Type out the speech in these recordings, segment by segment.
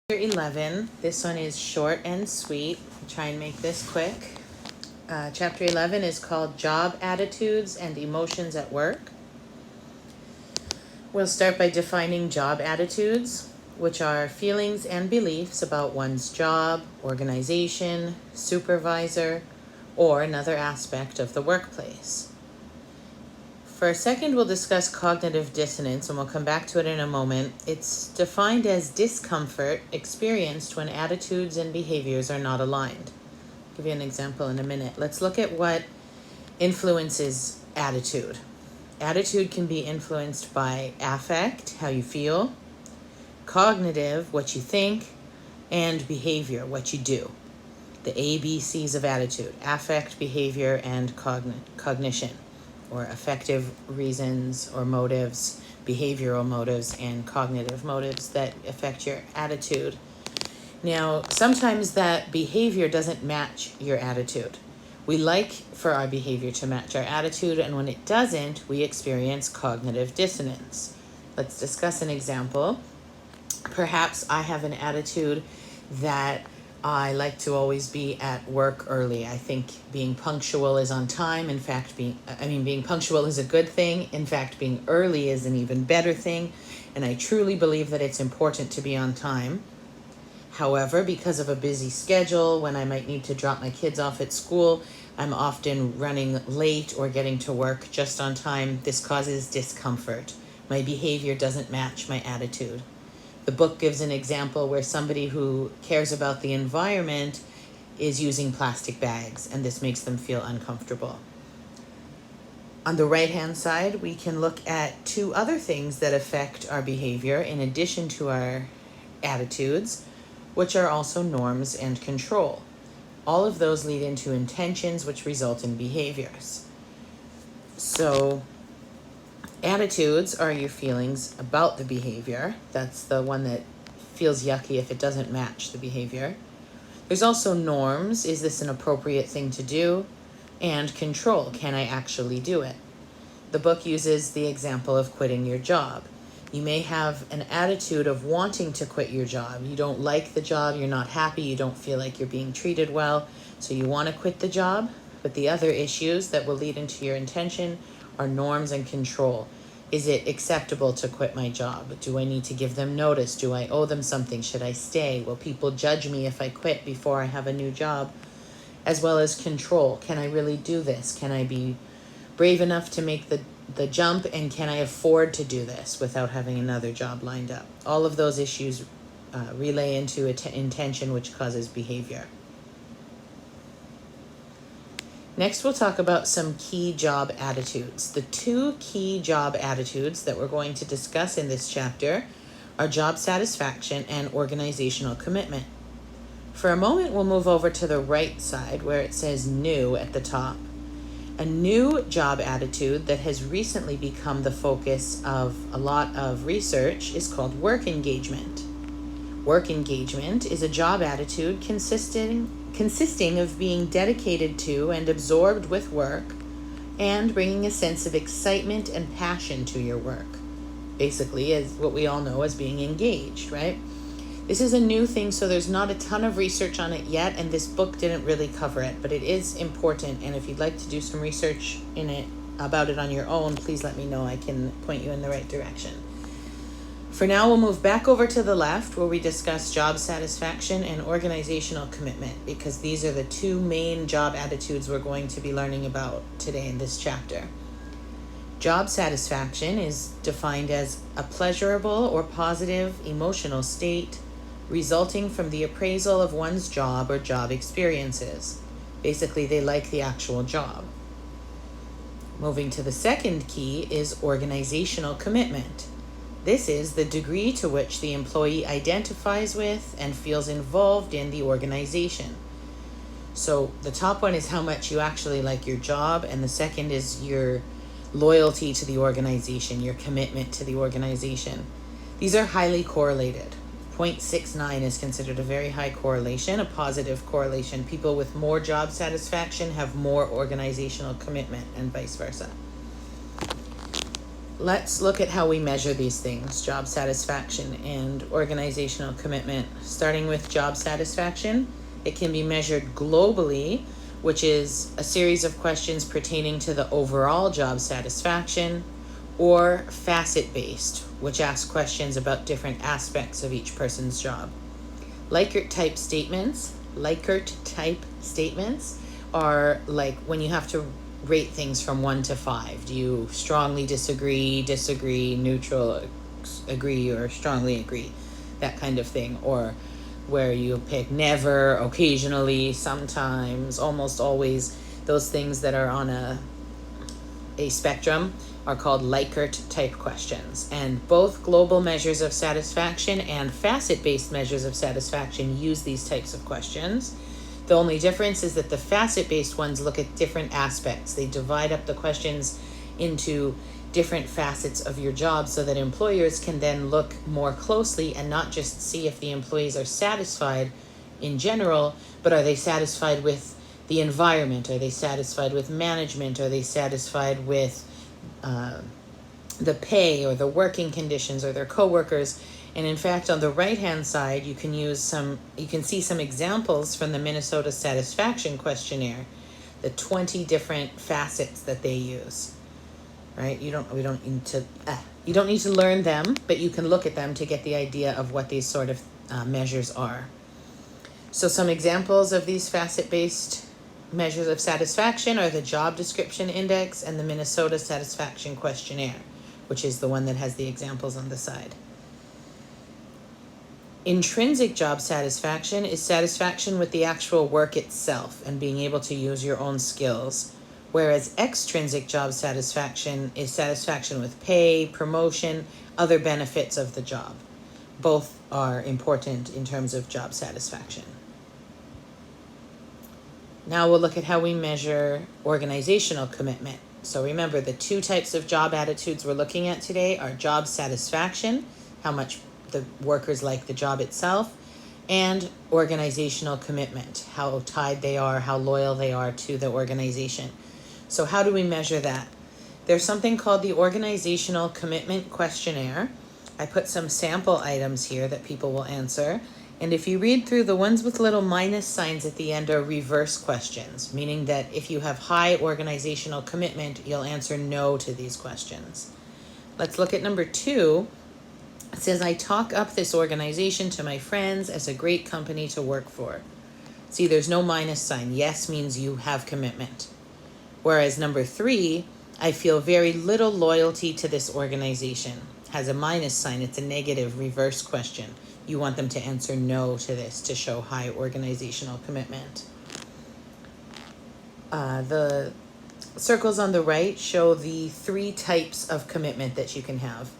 Chapter 11. This one is short and sweet. I'll try and make this quick. Chapter 11 is called Job Attitudes and Emotions at Work. We'll start by defining job attitudes, which are feelings and beliefs about one's job, organization, supervisor, or another aspect of the workplace. For a second, we'll discuss cognitive dissonance, and we'll come back to it in a moment. It's defined as discomfort experienced when attitudes and behaviors are not aligned. I'll give you an example in a minute. Let's look at what influences attitude. Attitude can be influenced by affect, how you feel, cognitive, what you think, and behavior, what you do. The ABCs of attitude: affect, behavior, and cognition, or affective reasons or motives, behavioral motives, and cognitive motives that affect your attitude. Now, sometimes that behavior doesn't match your attitude. We like for our behavior to match our attitude, and when it doesn't, we experience cognitive dissonance. Let's discuss an example. Perhaps I have an attitude that I like to always be at work early. I think being punctual is on time. In fact, being punctual is a good thing. In fact, being early is an even better thing. And I truly believe that it's important to be on time. However, because of a busy schedule, when I might need to drop my kids off at school, I'm often running late or getting to work just on time. This causes discomfort. My behavior doesn't match my attitude. The book gives an example where somebody who cares about the environment is using plastic bags, and this makes them feel uncomfortable. On the right-hand side, we can look at two other things that affect our behavior in addition to our attitudes, which are also norms and control. All of those lead into intentions, which result in behaviors. So, attitudes are your feelings about the behavior. That's the one that feels yucky if it doesn't match the behavior. There's also norms. Is this an appropriate thing to do? And control. Can I actually do it? The book uses the example of quitting your job. You may have an attitude of wanting to quit your job. You don't like the job. You're not happy. You don't feel like you're being treated well. So you want to quit the job. But the other issues that will lead into your intention are norms and control. Is it acceptable to quit my job? Do I need to give them notice? Do I owe them something? Should I stay? Will people judge me if I quit before I have a new job? As well as control. Can I really do this? Can I be brave enough to make the jump, and can I afford to do this without having another job lined up? All of those issues relay into intention, which causes behavior. Next, we'll talk about some key job attitudes. The two key job attitudes that we're going to discuss in this chapter are job satisfaction and organizational commitment. For a moment, we'll move over to the right side where it says new at the top. A new job attitude that has recently become the focus of a lot of research is called work engagement. Work engagement is a job attitude consisting of being dedicated to and absorbed with work and bringing a sense of excitement and passion to your work. Basically, is what we all know as being engaged, right? This is a new thing, so there's not a ton of research on it yet, and this book didn't really cover it, but it is important, and if you'd like to do some research about it on your own, please let me know. I can point you in the right direction. For now, we'll move back over to the left where we discuss job satisfaction and organizational commitment, because these are the two main job attitudes we're going to be learning about today in this chapter. Job satisfaction is defined as a pleasurable or positive emotional state resulting from the appraisal of one's job or job experiences. Basically, they like the actual job. Moving to the second key is organizational commitment. This is the degree to which the employee identifies with and feels involved in the organization. So the top one is how much you actually like your job, and the second is your loyalty to the organization, your commitment to the organization. These are highly correlated. 0.69 is considered a very high correlation, a positive correlation. People with more job satisfaction have more organizational commitment, and vice versa. Let's look at how we measure these things, job satisfaction and organizational commitment. Starting with job satisfaction, it can be measured globally, which is a series of questions pertaining to the overall job satisfaction, or facet-based, which asks questions about different aspects of each person's job. Likert type statements are like when you have to rate things from 1 to 5. Do you strongly disagree, neutral, agree, or strongly agree? That kind of thing. Or where you pick never, occasionally, sometimes, almost always. Those things that are on a spectrum are called Likert type questions. And both global measures of satisfaction and facet-based measures of satisfaction use these types of questions. The only difference is that the facet-based ones look at different aspects. They divide up the questions into different facets of your job so that employers can then look more closely and not just see if the employees are satisfied in general, but are they satisfied with the environment? Are they satisfied with management? Are they satisfied with the pay or the working conditions or their coworkers? And in fact, on the right-hand side, you can see some examples from the Minnesota Satisfaction Questionnaire, the 20 different facets that they use. Right? You don't need to learn them, but you can look at them to get the idea of what these sort of measures are. So some examples of these facet-based measures of satisfaction are the Job Description Index and the Minnesota Satisfaction Questionnaire, which is the one that has the examples on the side. Intrinsic job satisfaction is satisfaction with the actual work itself and being able to use your own skills, whereas extrinsic job satisfaction is satisfaction with pay, promotion, other benefits of the job. Both are important in terms of job satisfaction. Now we'll look at how we measure organizational commitment. So remember, the two types of job attitudes we're looking at today are job satisfaction, how much the workers like the job itself, and organizational commitment, how tied they are, how loyal they are to the organization. So how do we measure that? There's something called the Organizational Commitment Questionnaire. I put some sample items here that people will answer. And if you read through, the ones with little minus signs at the end are reverse questions, meaning that if you have high organizational commitment, you'll answer no to these questions. Let's look at number 2. It says, I talk up this organization to my friends as a great company to work for. See, there's no minus sign. Yes means you have commitment. Whereas number 3, I feel very little loyalty to this organization, has a minus sign. It's a negative reverse question. You want them to answer no to this to show high organizational commitment. The circles on the right show the 3 types of commitment that you can have,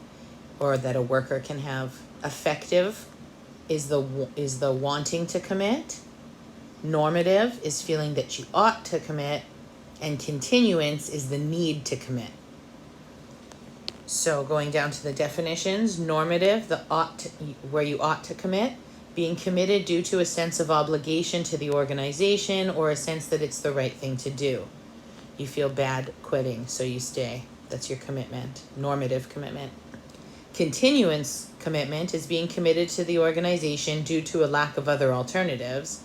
or that a worker can have. Effective is the wanting to commit. Normative is feeling that you ought to commit. And continuance is the need to commit. So going down to the definitions, normative, where you ought to commit, being committed due to a sense of obligation to the organization or a sense that it's the right thing to do. You feel bad quitting, so you stay. That's your commitment, normative commitment. Continuance commitment is being committed to the organization due to a lack of other alternatives,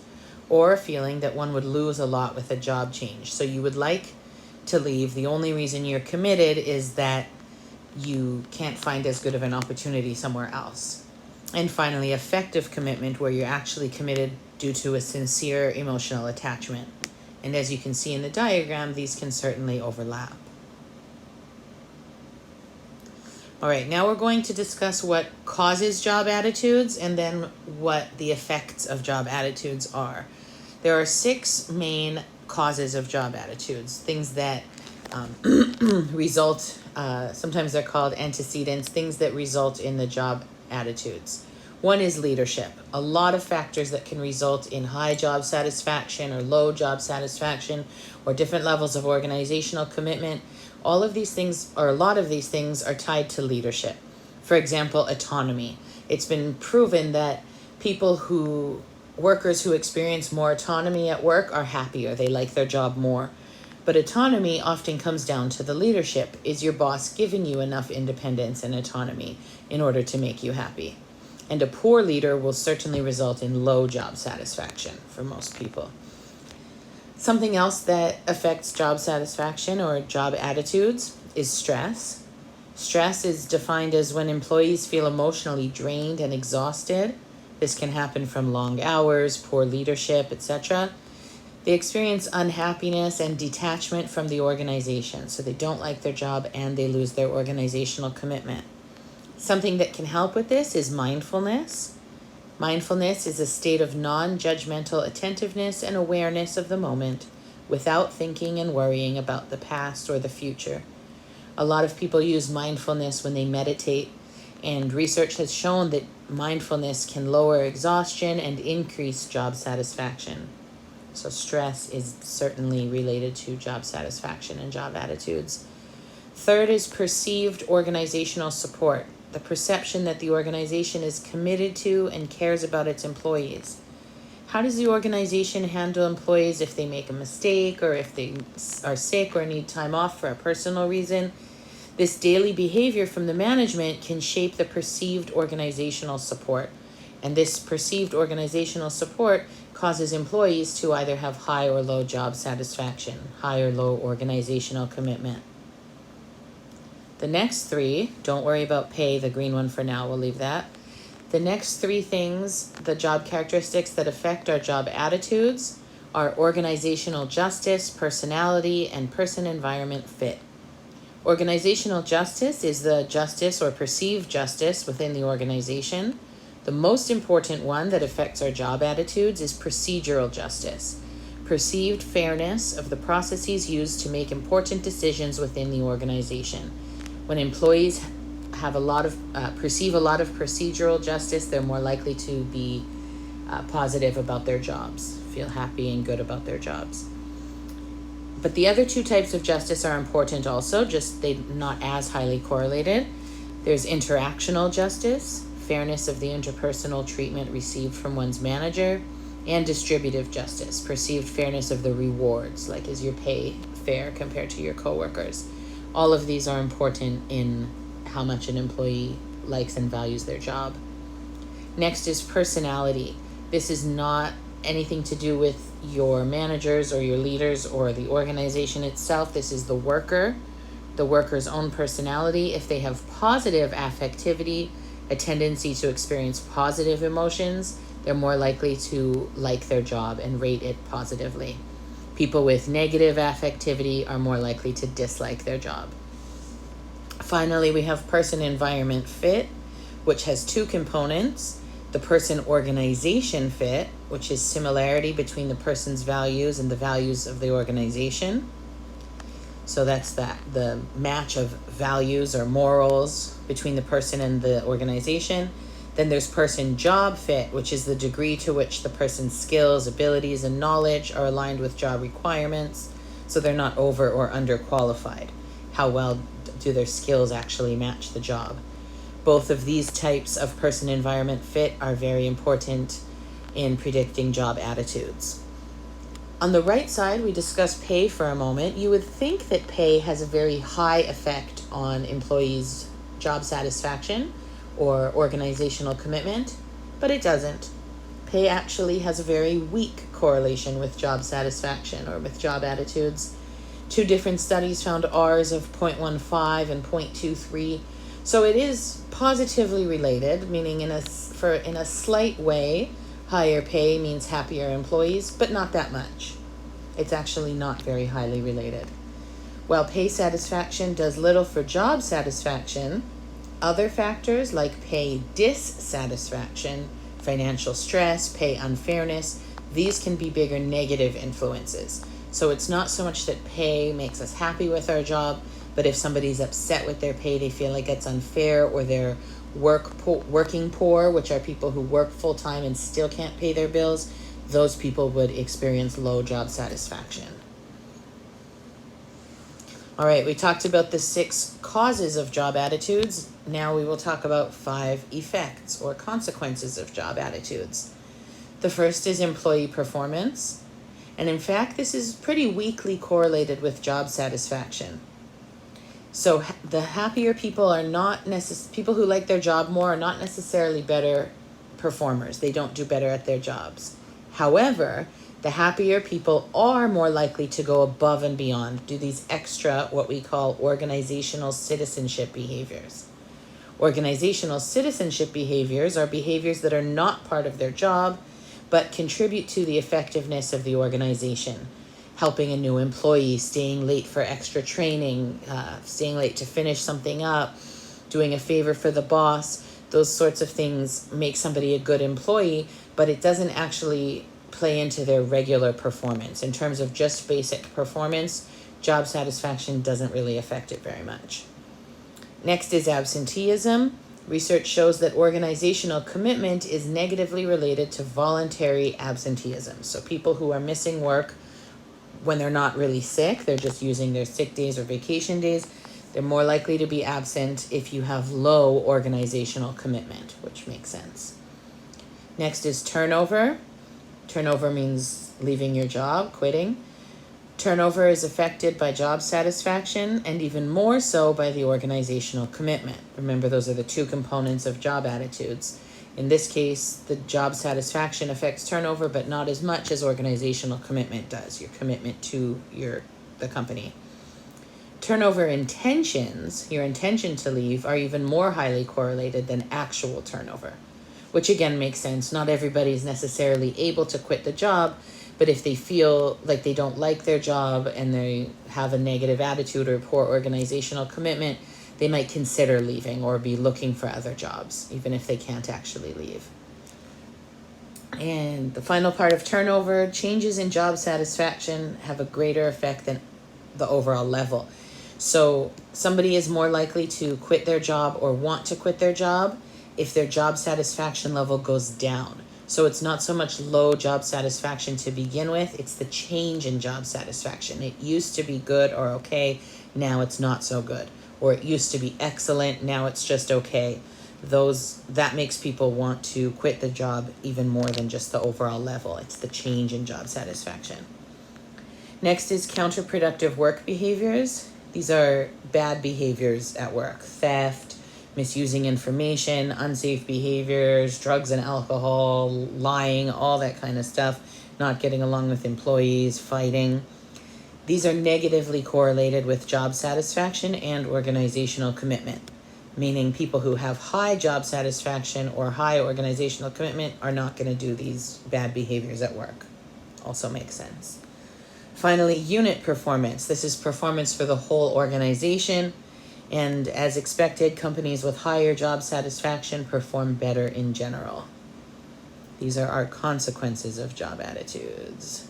or a feeling that one would lose a lot with a job change. So you would like to leave. The only reason you're committed is that you can't find as good of an opportunity somewhere else. And finally, effective commitment, where you're actually committed due to a sincere emotional attachment. And as you can see in the diagram, these can certainly overlap. All right, now we're going to discuss what causes job attitudes and then what the effects of job attitudes are. There are 6 main causes of job attitudes, things that result, sometimes they're called antecedents, things that result in the job attitudes. One is leadership. A lot of factors that can result in high job satisfaction or low job satisfaction or different levels of organizational commitment. All of these things, or a lot of these things, are tied to leadership. For example, autonomy. It's been proven that workers who experience more autonomy at work are happier. They like their job more. But autonomy often comes down to the leadership. Is your boss giving you enough independence and autonomy in order to make you happy? And a poor leader will certainly result in low job satisfaction for most people. Something else that affects job satisfaction or job attitudes is stress. Stress is defined as when employees feel emotionally drained and exhausted. This can happen from long hours, poor leadership, etc. They experience unhappiness and detachment from the organization, so they don't like their job and they lose their organizational commitment. Something that can help with this is mindfulness. Mindfulness is a state of non-judgmental attentiveness and awareness of the moment without thinking and worrying about the past or the future. A lot of people use mindfulness when they meditate, and research has shown that mindfulness can lower exhaustion and increase job satisfaction. So stress is certainly related to job satisfaction and job attitudes. Third is perceived organizational support, the perception that the organization is committed to and cares about its employees. How does the organization handle employees if they make a mistake or if they are sick or need time off for a personal reason? This daily behavior from the management can shape the perceived organizational support. And this perceived organizational support causes employees to either have high or low job satisfaction, high or low organizational commitment. The next three, don't worry about pay, the green one for now, we'll leave that. The next three things, the job characteristics that affect our job attitudes, are organizational justice, personality, and person-environment fit. Organizational justice is the justice or perceived justice within the organization. The most important one that affects our job attitudes is procedural justice, perceived fairness of the processes used to make important decisions within the organization. When employees have perceive a lot of procedural justice, they're more likely to be positive about their jobs, feel happy and good about their jobs. But the other two types of justice are important also, just they're not as highly correlated. There's interactional justice, fairness of the interpersonal treatment received from one's manager, and distributive justice, perceived fairness of the rewards, like is your pay fair compared to your coworkers. All of these are important in how much an employee likes and values their job. Next is personality. This is not anything to do with your managers or your leaders or the organization itself. This is the worker's own personality. If they have positive affectivity, a tendency to experience positive emotions, they're more likely to like their job and rate it positively. People with negative affectivity are more likely to dislike their job. Finally, we have person-environment fit, which has two components. The person-organization fit, which is similarity between the person's values and the values of the organization. So that's the match of values or morals between the person and the organization. Then there's person-job fit, which is the degree to which the person's skills, abilities, and knowledge are aligned with job requirements, so they're not over or underqualified. How well do their skills actually match the job? Both of these types of person-environment fit are very important in predicting job attitudes. On the right side, we discuss pay for a moment. You would think that pay has a very high effect on employees' job satisfaction or organizational commitment, but it doesn't. Pay actually has a very weak correlation with job satisfaction or with job attitudes. Two different studies found R's of 0.15 and 0.23. So it is positively related, meaning in a slight way, higher pay means happier employees, but not that much. It's actually not very highly related. While pay satisfaction does little for job satisfaction, other factors like pay dissatisfaction, financial stress, pay unfairness, these can be bigger negative influences. So it's not so much that pay makes us happy with our job, but if somebody's upset with their pay, they feel like it's unfair, or they're working poor, which are people who work full-time and still can't pay their bills, those people would experience low job satisfaction. All right, we talked about the 6 causes of job attitudes. Now we will talk about 5 effects or consequences of job attitudes. The first is employee performance. And in fact, this is pretty weakly correlated with job satisfaction. So the happier people are not people who like their job more are not necessarily better performers. They don't do better at their jobs. However, the happier people are more likely to go above and beyond, do these extra, what we call organizational citizenship behaviors. Organizational citizenship behaviors are behaviors that are not part of their job, but contribute to the effectiveness of the organization. Helping a new employee, staying late for extra training, staying late to finish something up, doing a favor for the boss. Those sorts of things make somebody a good employee, but it doesn't actually play into their regular performance. In terms of just basic performance, job satisfaction doesn't really affect it very much. Next is absenteeism. Research shows that organizational commitment is negatively related to voluntary absenteeism. So people who are missing work when they're not really sick, they're just using their sick days or vacation days, they're more likely to be absent if you have low organizational commitment, which makes sense. Next is turnover. Turnover means leaving your job, quitting. Turnover is affected by job satisfaction and even more so by the organizational commitment. Remember, those are the two components of job attitudes. In this case, the job satisfaction affects turnover, but not as much as organizational commitment does, your commitment to the company. Turnover intentions, your intention to leave, are even more highly correlated than actual turnover, which again makes sense. Not everybody is necessarily able to quit the job, but if they feel like they don't like their job and they have a negative attitude or poor organizational commitment, they might consider leaving or be looking for other jobs, even if they can't actually leave. And the final part of turnover, changes in job satisfaction have a greater effect than the overall level. So somebody is more likely to quit their job or want to quit their job if their job satisfaction level goes down. So it's not so much low job satisfaction to begin with, it's the change in job satisfaction. It used to be good or okay, now it's not so good. Or it used to be excellent, now it's just okay. That makes people want to quit the job even more than just the overall level. It's the change in job satisfaction. Next is counterproductive work behaviors. These are bad behaviors at work. Theft, misusing information, unsafe behaviors, drugs and alcohol, lying, all that kind of stuff, not getting along with employees, fighting. These are negatively correlated with job satisfaction and organizational commitment, meaning people who have high job satisfaction or high organizational commitment are not going to do these bad behaviors at work. Also makes sense. Finally, unit performance. This is performance for the whole organization. And as expected, companies with higher job satisfaction perform better in general. These are our consequences of job attitudes.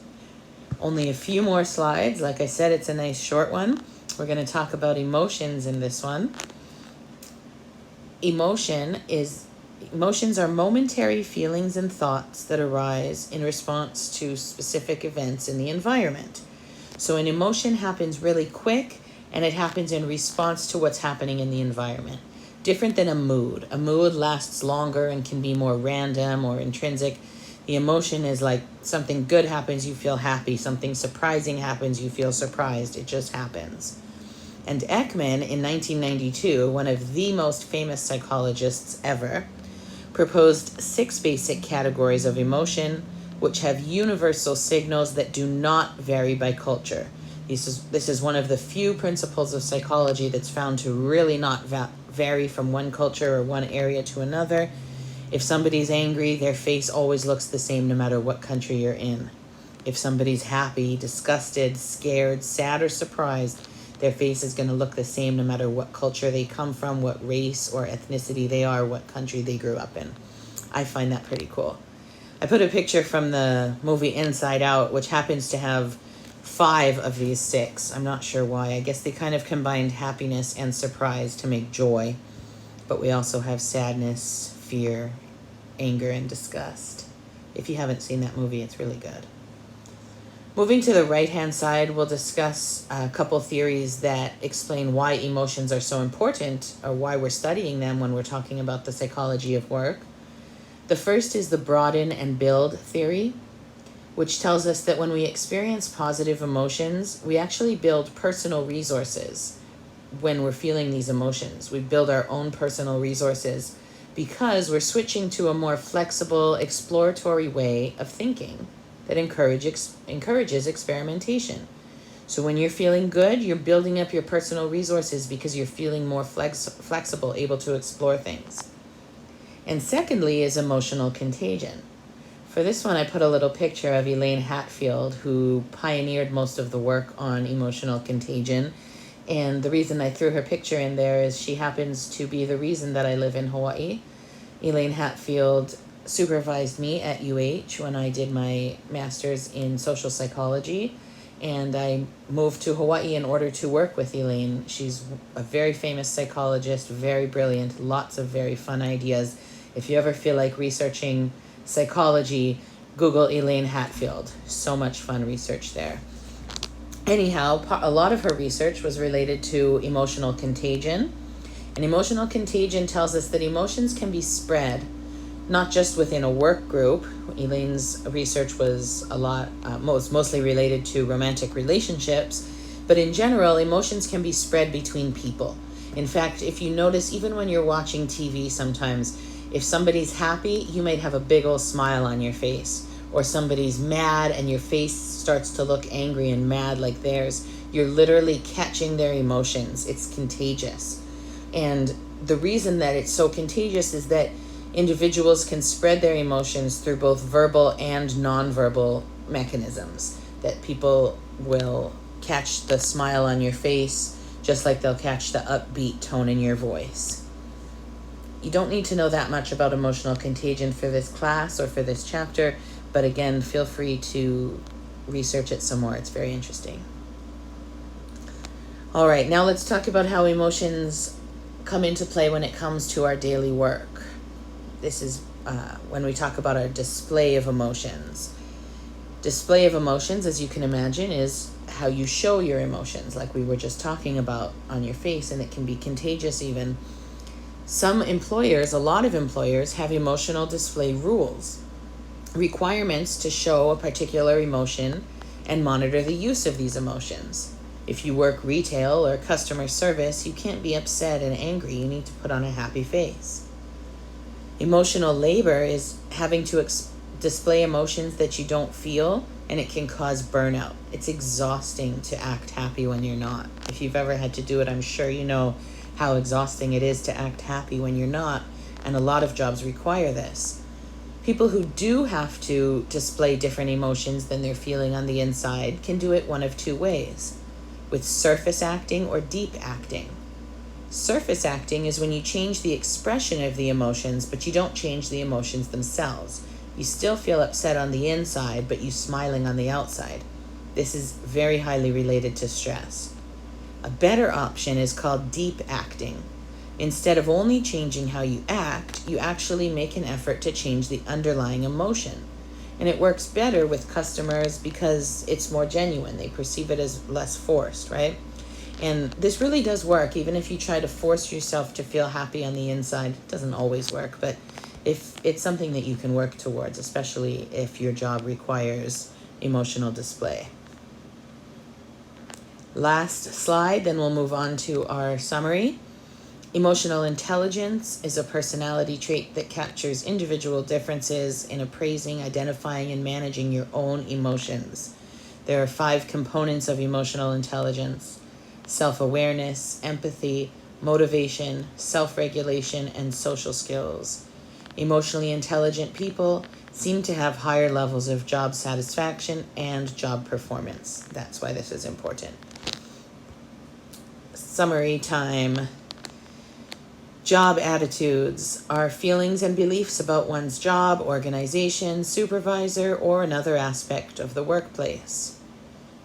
Only a few more slides. Like I said, it's a nice short one. We're going to talk about emotions in this one. Emotions are momentary feelings and thoughts that arise in response to specific events in the environment. So an emotion happens really quick, and it happens in response to what's happening in the environment. Different than a mood. A mood lasts longer and can be more random or intrinsic. The emotion is like something good happens, you feel happy. Something surprising happens, you feel surprised. It just happens. And Ekman, in 1992, one of the most famous psychologists ever, proposed 6 basic categories of emotion, which have universal signals that do not vary by culture. This is one of the few principles of psychology that's found to really not vary from one culture or one area to another. If somebody's angry, their face always looks the same no matter what country you're in. If somebody's happy, disgusted, scared, sad, or surprised, their face is going to look the same no matter what culture they come from, what race or ethnicity they are, what country they grew up in. I find that pretty cool. I put a picture from the movie Inside Out, which happens to have 5 of these 6. I'm not sure why. I guess they kind of combined happiness and surprise to make joy. But we also have sadness, fear, anger, and disgust. If you haven't seen that movie, it's really good. Moving to the right-hand side, we'll discuss a couple theories that explain why emotions are so important, or why we're studying them when we're talking about the psychology of work. The first is the broaden and build theory. which tells us that when we experience positive emotions, we actually build personal resources. When we're feeling these emotions, we build our own personal resources because we're switching to a more flexible, exploratory way of thinking that encourages experimentation. So when you're feeling good, you're building up your personal resources because you're feeling more flexible, able to explore things. And secondly is emotional contagion. For this one, I put a little picture of Elaine Hatfield, who pioneered most of the work on emotional contagion. And the reason I threw her picture in there is she happens to be the reason that I live in Hawaii. Elaine Hatfield supervised me at UH when I did my master's in social psychology, and I moved to Hawaii in order to work with Elaine. She's a very famous psychologist, very brilliant, lots of very fun ideas. If you ever feel like researching psychology, Google Elaine Hatfield. So much fun research there. Anyhow, a lot of her research was related to emotional contagion. And emotional contagion tells us that emotions can be spread, not just within a work group. Elaine's research was mostly related to romantic relationships, but in general, emotions can be spread between people. In fact, if you notice, even when you're watching TV sometimes, if somebody's happy, you might have a big old smile on your face. Or somebody's mad and your face starts to look angry and mad like theirs. You're literally catching their emotions. It's contagious. And the reason that it's so contagious is that individuals can spread their emotions through both verbal and nonverbal mechanisms. That people will catch the smile on your face just like they'll catch the upbeat tone in your voice. You don't need to know that much about emotional contagion for this class or for this chapter, but again, feel free to research it some more. It's very interesting. All right, now let's talk about how emotions come into play when it comes to our daily work. This is when we talk about our display of emotions. Display of emotions, as you can imagine, is how you show your emotions, like we were just talking about, on your face, and it can be contagious even. Some employers, a lot of employers, have emotional display rules, requirements to show a particular emotion and monitor the use of these emotions. If you work retail or customer service, you can't be upset and angry. You need to put on a happy face. Emotional labor is having to display emotions that you don't feel, and it can cause burnout. It's exhausting to act happy when you're not. If you've ever had to do it, I'm sure you know how exhausting it is to act happy when you're not, and a lot of jobs require this. People who do have to display different emotions than they're feeling on the inside can do it one of two ways: with surface acting or deep acting. Surface acting is when you change the expression of the emotions, but you don't change the emotions themselves. You still feel upset on the inside, but you're smiling on the outside. This is very highly related to stress. A better option is called deep acting. Instead of only changing how you act, you actually make an effort to change the underlying emotion. And it works better with customers because it's more genuine. They perceive it as less forced, right? And this really does work, even if you try to force yourself to feel happy on the inside. It doesn't always work, but if it's something that you can work towards, especially if your job requires emotional display. Last slide, then we'll move on to our summary. Emotional intelligence is a personality trait that captures individual differences in appraising, identifying, and managing your own emotions. There are 5 components of emotional intelligence: self-awareness, empathy, motivation, self-regulation, and social skills. Emotionally intelligent people seem to have higher levels of job satisfaction and job performance. That's why this is important. Summary time. Job attitudes are feelings and beliefs about one's job, organization, supervisor, or another aspect of the workplace.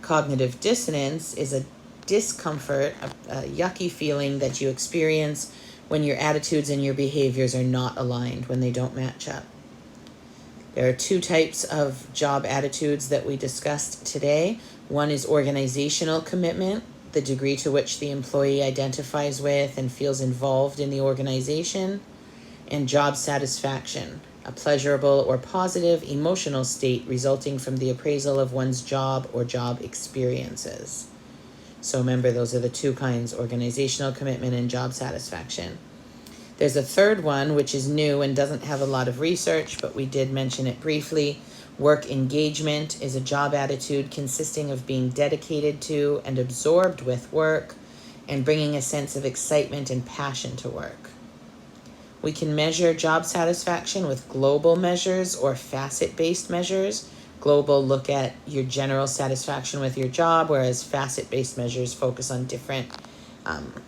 Cognitive dissonance is a discomfort, a yucky feeling that you experience when your attitudes and your behaviors are not aligned, when they don't match up. There are 2 types of job attitudes that we discussed today. One is organizational commitment, the degree to which the employee identifies with and feels involved in the organization, and job satisfaction, a pleasurable or positive emotional state resulting from the appraisal of one's job or job experiences. So remember, those are the two kinds: organizational commitment and job satisfaction. There's a third one, which is new and doesn't have a lot of research, but we did mention it briefly. Work engagement is a job attitude consisting of being dedicated to and absorbed with work and bringing a sense of excitement and passion to work. We can measure job satisfaction with global measures or facet-based measures. Global look at your general satisfaction with your job, whereas facet-based measures focus on different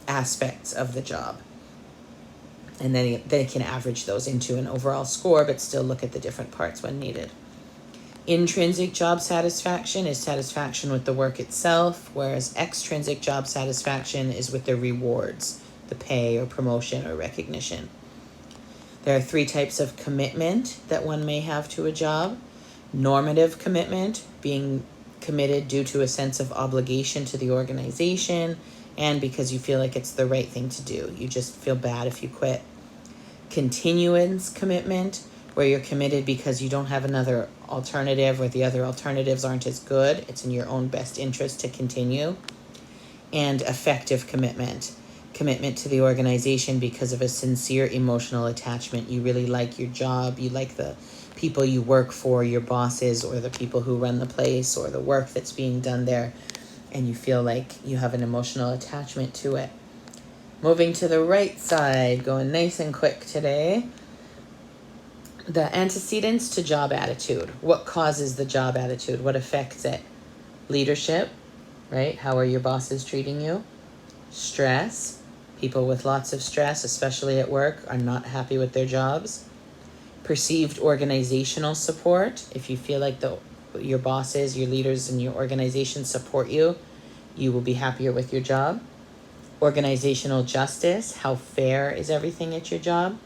aspects of the job. And then they can average those into an overall score, but still look at the different parts when needed. Intrinsic job satisfaction is satisfaction with the work itself, whereas extrinsic job satisfaction is with the rewards, the pay or promotion or recognition. There are 3 types of commitment that one may have to a job. Normative commitment, being committed due to a sense of obligation to the organization and because you feel like it's the right thing to do. You just feel bad if you quit. Continuance commitment, where you're committed because you don't have another alternative or the other alternatives aren't as good. It's in your own best interest to continue. And effective commitment, commitment to the organization because of a sincere emotional attachment. You really like your job. You like the people you work for, your bosses, or the people who run the place, or the work that's being done there. And you feel like you have an emotional attachment to it. Moving to the right side, going nice and quick today. The antecedents to job attitude. What causes the job attitude? What affects it? Leadership, right? How are your bosses treating you? Stress. People with lots of stress, especially at work, are not happy with their jobs. Perceived organizational support. If you feel like your bosses, your leaders, and your organization support you, you will be happier with your job. Organizational justice. How fair is everything at your job?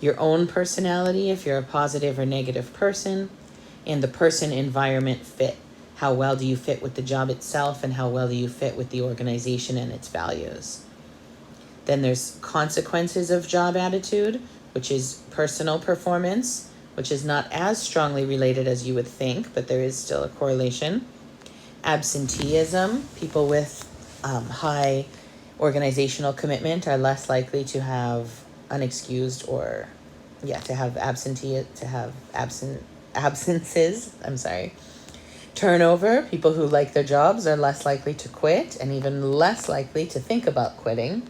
Your own personality, if you're a positive or negative person, and the person-environment fit. How well do you fit with the job itself, and how well do you fit with the organization and its values? Then there's consequences of job attitude, which is personal performance, which is not as strongly related as you would think, but there is still a correlation. Absenteeism, people with high organizational commitment are less likely to have unexcused or to have absences. Turnover, people who like their jobs are less likely to quit and even less likely to think about quitting.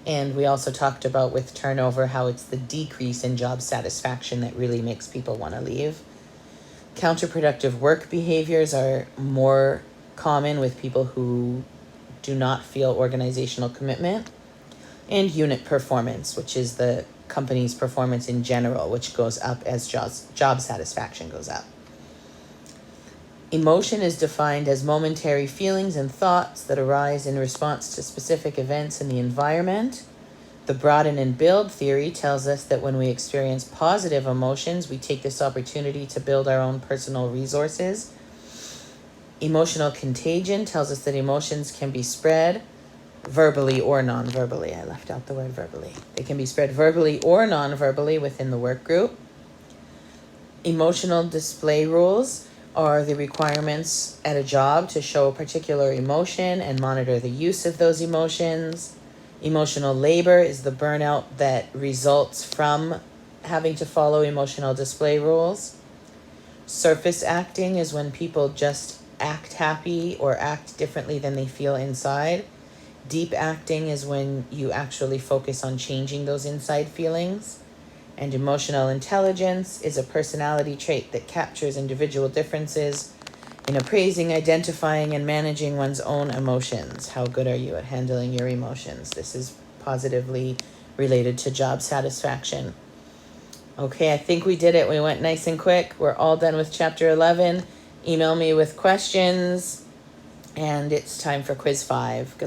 And we also talked about with turnover how it's the decrease in job satisfaction that really makes people want to leave. Counterproductive work behaviors are more common with people who do not feel organizational commitment. And unit performance, which is the company's performance in general, which goes up as job satisfaction goes up. Emotion is defined as momentary feelings and thoughts that arise in response to specific events in the environment. The broaden and build theory tells us that when we experience positive emotions, we take this opportunity to build our own personal resources. Emotional contagion tells us that emotions can be spread verbally or non-verbally. I left out the word verbally. They can be spread verbally or non-verbally within the work group. Emotional display rules are the requirements at a job to show a particular emotion and monitor the use of those emotions. Emotional labor is the burnout that results from having to follow emotional display rules. Surface acting is when people just act happy or act differently than they feel inside. Deep acting is when you actually focus on changing those inside feelings. And emotional intelligence is a personality trait that captures individual differences in appraising, identifying, and managing one's own emotions. How good are you at handling your emotions? This is positively related to job satisfaction. Okay, I think we did it. We went nice and quick. We're all done with chapter 11. Email me with questions. And it's time for quiz 5. Good luck.